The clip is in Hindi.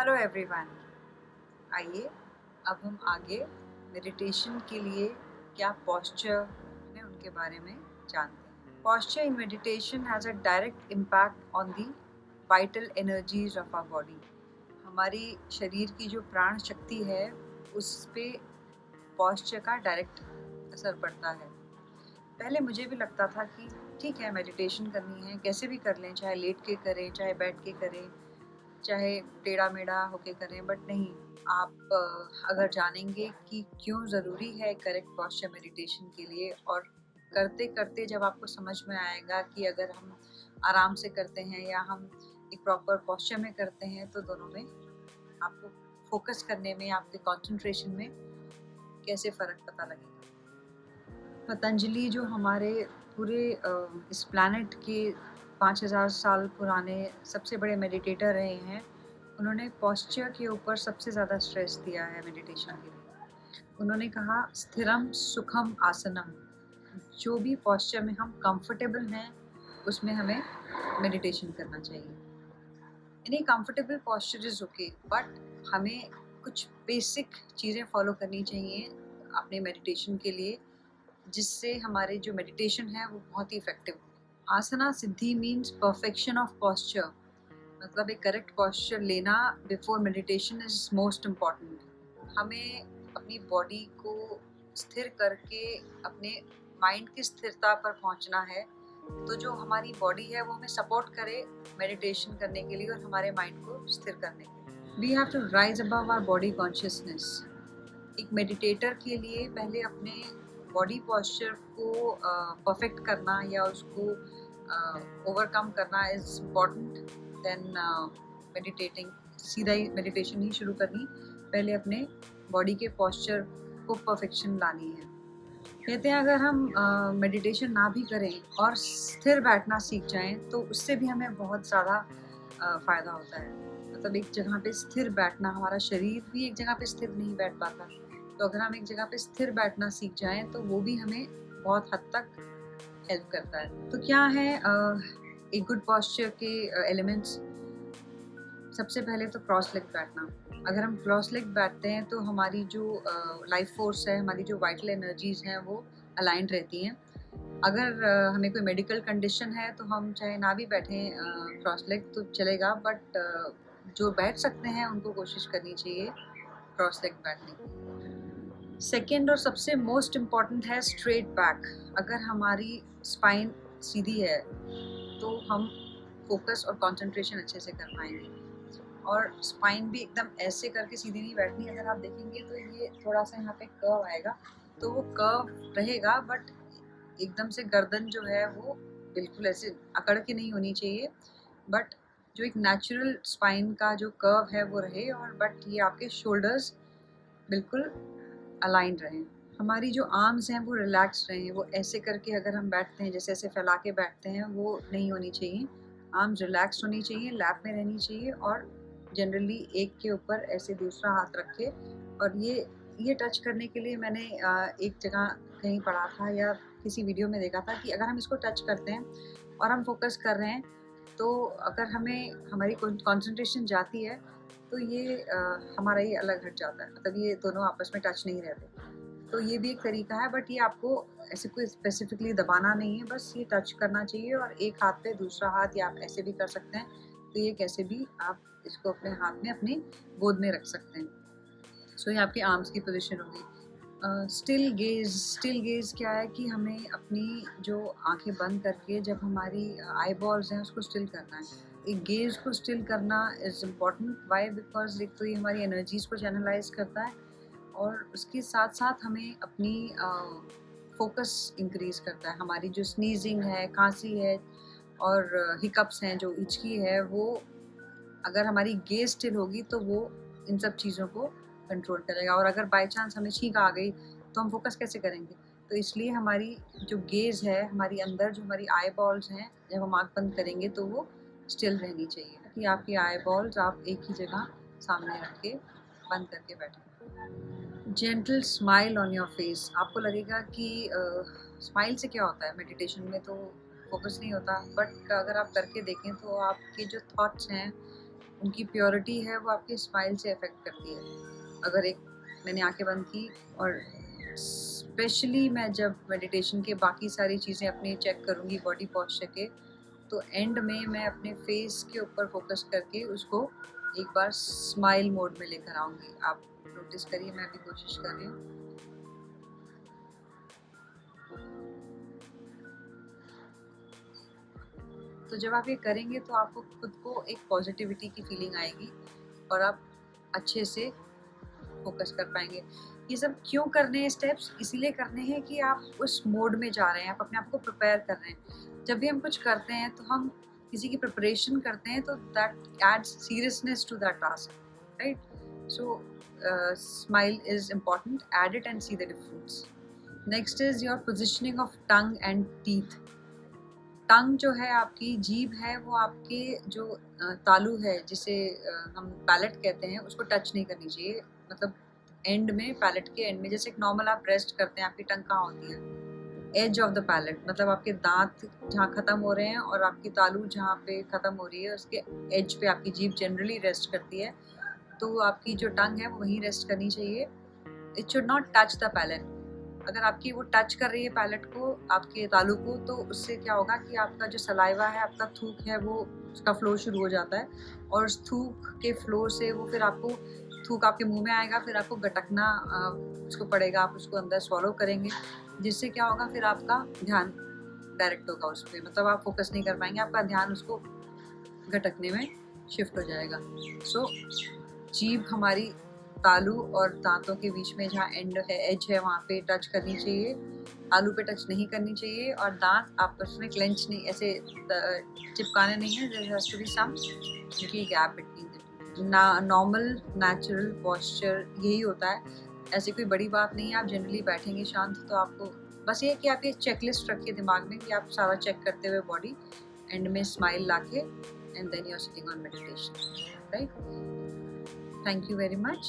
Hello everyone. आइए अब हम आगे मेडिटेशन के लिए क्या पोस्चर है उनके बारे में जानते हैं। Posture in meditation has a direct impact on the vital energies of our body. हमारी शरीर की जो प्राण शक्ति है उस पे पोस्चर का डायरेक्ट असर पड़ता है। पहले मुझे भी लगता था कि ठीक है, मेडिटेशन करनी है कैसे भी कर लें, चाहे लेट के करें, चाहे बैठ के करें, चाहे टेढ़ा मेढ़ा होके करें, बट नहीं। आप अगर जानेंगे कि क्यों ज़रूरी है करेक्ट पोस्चर मेडिटेशन के लिए, और करते करते जब आपको समझ में आएगा कि अगर हम आराम से करते हैं या हम एक प्रॉपर पोस्चर में करते हैं तो दोनों में आपको फोकस करने में, आपके कंसंट्रेशन में कैसे फ़र्क पता लगेगा। पतंजलि जो हमारे पूरे इस प्लैनेट के 5000 साल पुराने सबसे बड़े मेडिटेटर रहे हैं, उन्होंने पोस्चर के ऊपर सबसे ज़्यादा स्ट्रेस दिया है मेडिटेशन के लिए। उन्होंने कहा स्थिरम सुखम आसनम, जो भी पोस्चर में हम कंफर्टेबल हैं उसमें हमें मेडिटेशन करना चाहिए। यानी comfortable posture is okay, but हमें कुछ बेसिक चीज़ें फॉलो करनी चाहिए अपने मेडिटेशन के लिए, जिससे हमारे जो मेडिटेशन है वो बहुत ही इफेक्टिव हो। आसना सिद्धि मीन्स परफेक्शन ऑफ पोस्चर, मतलब एक करेक्ट पोस्चर लेना before meditation is most important. हमें अपनी बॉडी को स्थिर करके अपने माइंड की स्थिरता पर पहुंचना है, तो जो हमारी बॉडी है वो हमें सपोर्ट करे मेडिटेशन करने के लिए और हमारे माइंड को स्थिर करने के लिए। We have to rise above our body consciousness. एक मेडिटेटर के लिए पहले अपने बॉडी पोस्चर को परफेक्ट करना या उसको ओवरकम करना इज इम्पॉर्टेंट देन मेडिटेटिंग। सीधा ही मेडिटेशन ही शुरू करनी, पहले अपने बॉडी के पोस्चर को परफेक्शन लानी है। कहते हैं अगर हम मेडिटेशन ना भी करें और स्थिर बैठना सीख जाएं तो उससे भी हमें बहुत ज़्यादा फ़ायदा होता है। मतलब एक जगह पे स्थिर बैठना, हमारा शरीर भी एक जगह पे स्थिर नहीं बैठ पाता, तो अगर हम एक जगह पे स्थिर बैठना सीख जाएं तो वो भी हमें बहुत हद तक हेल्प करता है। तो क्या है एक गुड पोस्चर के एलिमेंट्स? सबसे पहले तो क्रॉस लेग बैठना। अगर हम क्रॉस लेग बैठते हैं तो हमारी जो लाइफ फोर्स है, हमारी जो वाइटल एनर्जीज हैं वो अलाइंड रहती हैं। अगर हमें कोई मेडिकल कंडीशन है तो हम चाहे ना भी बैठें क्रॉस लेग तो चलेगा, बट जो बैठ सकते हैं उनको कोशिश करनी चाहिए क्रॉस लेग बैठने की। सेकेंड और सबसे मोस्ट इम्पॉर्टेंट है स्ट्रेट बैक। अगर हमारी स्पाइन सीधी है तो हम फोकस और कंसंट्रेशन अच्छे से कर पाएंगे। और स्पाइन भी एकदम ऐसे करके सीधी नहीं बैठनी। अगर आप देखेंगे तो ये थोड़ा सा यहाँ पे कर्व आएगा, तो वो कर्व रहेगा, बट एकदम से गर्दन जो है वो बिल्कुल ऐसे अकड़ के नहीं होनी चाहिए, बट जो एक नेचुरल स्पाइन का जो कर्व है वो रहे, और बट ये आपके शोल्डर्स बिल्कुल अलाइंड रहें। हमारी जो आर्म्स हैं वो रिलैक्स रहें। वो ऐसे करके अगर हम बैठते हैं, जैसे ऐसे फैला के बैठते हैं, वो नहीं होनी चाहिए। आर्म्स रिलैक्स होनी चाहिए, लैप में रहनी चाहिए, और जनरली एक के ऊपर ऐसे दूसरा हाथ रखे। और ये टच करने के लिए मैंने एक जगह कहीं पढ़ा था या किसी वीडियो में देखा था कि अगर हम इसको टच करते हैं और हम फोकस कर रहे हैं, तो अगर हमें हमारी कंसंट्रेशन जाती है तो ये हमारा ये अलग हट जाता है, मतलब ये दोनों आपस में टच नहीं रहते। तो ये भी एक तरीका है, बट ये आपको ऐसे कोई स्पेसिफिकली दबाना नहीं है, बस ये टच करना चाहिए। और एक हाथ पे दूसरा हाथ, या आप ऐसे भी कर सकते हैं, तो ये कैसे भी आप इसको अपने हाथ में अपनी गोद में रख सकते हैं। सो ये आपके आर्म्स की पोजीशन होगी। Still gauge. स्टिल गेज क्या है कि हमें अपनी जो आंखें बंद करके जब हमारी आई बॉल्स हैं उसको स्टिल करना है। एक गेज को स्टिल करना इज़ इम्पॉर्टेंट। वाई? बिकॉज एक तो ये हमारी एनर्जीज को चैनलाइज करता है, और उसके साथ साथ हमें अपनी फोकस इंक्रीज करता है। हमारी जो स्नीजिंग है, खांसी है, और हिकअप्स हैं, जो हिचकी है, वो अगर हमारी गेज स्टिल होगी तो वो इन सब चीज़ों को कंट्रोल करेगा। और अगर बाय चांस हमें छींक आ गई तो हम फोकस कैसे करेंगे? तो इसलिए हमारी जो गेज है, हमारी अंदर जो हमारी आई बॉल्स हैं, जब हम आँख बंद करेंगे तो वो स्टिल रहनी चाहिए, कि आपकी आई बॉल्स आप एक ही जगह सामने रख के बंद करके बैठें। Gentle smile on your face. आपको लगेगा कि स्माइल से क्या होता है, मेडिटेशन में तो फोकस नहीं होता, बट अगर आप करके देखें तो आपके जो थॉट्स हैं उनकी प्योरिटी है वो आपके स्माइल से अफेक्ट करती है। अगर एक मैंने आंखें बंद की और स्पेशली मैं जब मेडिटेशन के बाकी सारी चीज़ें अपनी चेक करूँगी बॉडी पॉस्चर के, तो एंड में मैं अपने फेस के ऊपर फोकस करके उसको एक बार स्माइल मोड में लेकर आऊँगी। आप नोटिस करिए, मैं भी कोशिश कर रही हूँ। तो जब आप ये करेंगे तो आपको खुद को एक पॉजिटिविटी की फीलिंग आएगी और आप अच्छे से फोकस कर पाएंगे। ये सब क्यों करने हैं स्टेप्स? इसीलिए करने हैं कि आप उस मोड में जा रहे हैं, आप अपने आप को प्रिपेयर कर रहे हैं। जब भी हम कुछ करते हैं तो हम किसी की प्रिपरेशन करते हैं तो that adds seriousness to that task, right? So smile is important, add it and see the difference. Next is your positioning of tongue and teeth. Tongue जो है, आपकी जीभ है, वो आपके जो तालू है जिसे हम पैलेट कहते हैं, उसको टच नहीं करनी चाहिए। मतलब एंड में, पैलेट के एंड में, जैसे एक नॉर्मल आप रेस्ट करते हैं, आपकी टंग कहाँ होती है? एज ऑफ द पैलेट, मतलब आपके दांत जहाँ ख़त्म हो रहे हैं और आपकी तालू जहाँ पे ख़त्म हो रही है, उसके एज पे आपकी जीभ जनरली रेस्ट करती है। तो आपकी जो टंग है वो वहीं रेस्ट करनी चाहिए। It should not touch the palate. अगर आपकी वो टच कर रही है पैलेट को, आपके तालू को, तो उससे क्या होगा कि आपका जो सलाइवा है, आपका थूक है, वो उसका फ्लो शुरू हो जाता है और उस थूक के फ्लो से वो फिर आपको थूक आपके मुंह में आएगा, फिर आपको गटकना उसको पड़ेगा, आप उसको अंदर स्वॉलो करेंगे, जिससे क्या होगा, फिर आपका ध्यान डायरेक्ट होगा उस पर, मतलब आप फोकस नहीं कर पाएंगे, आपका ध्यान उसको गटकने में शिफ्ट हो जाएगा। सो जीभ हमारी तालू और दांतों के बीच में जहाँ एंड है, एज है, वहाँ पे टच करनी चाहिए, तालू पे टच नहीं करनी चाहिए, और दांत आपस में क्लेंच नहीं, ऐसे चिपकाने नहीं है, there has to be some gap between the normal natural posture. यही होता है, ऐसी कोई बड़ी बात नहीं है। आप जनरली बैठेंगे शांत, तो आपको बस ये कि आप ये चेकलिस्ट रखिए दिमाग में कि आप सारा चेक करते हुए बॉडी एंड में स्माइल लाके, and then you are sitting on meditation, right? Thank you very much.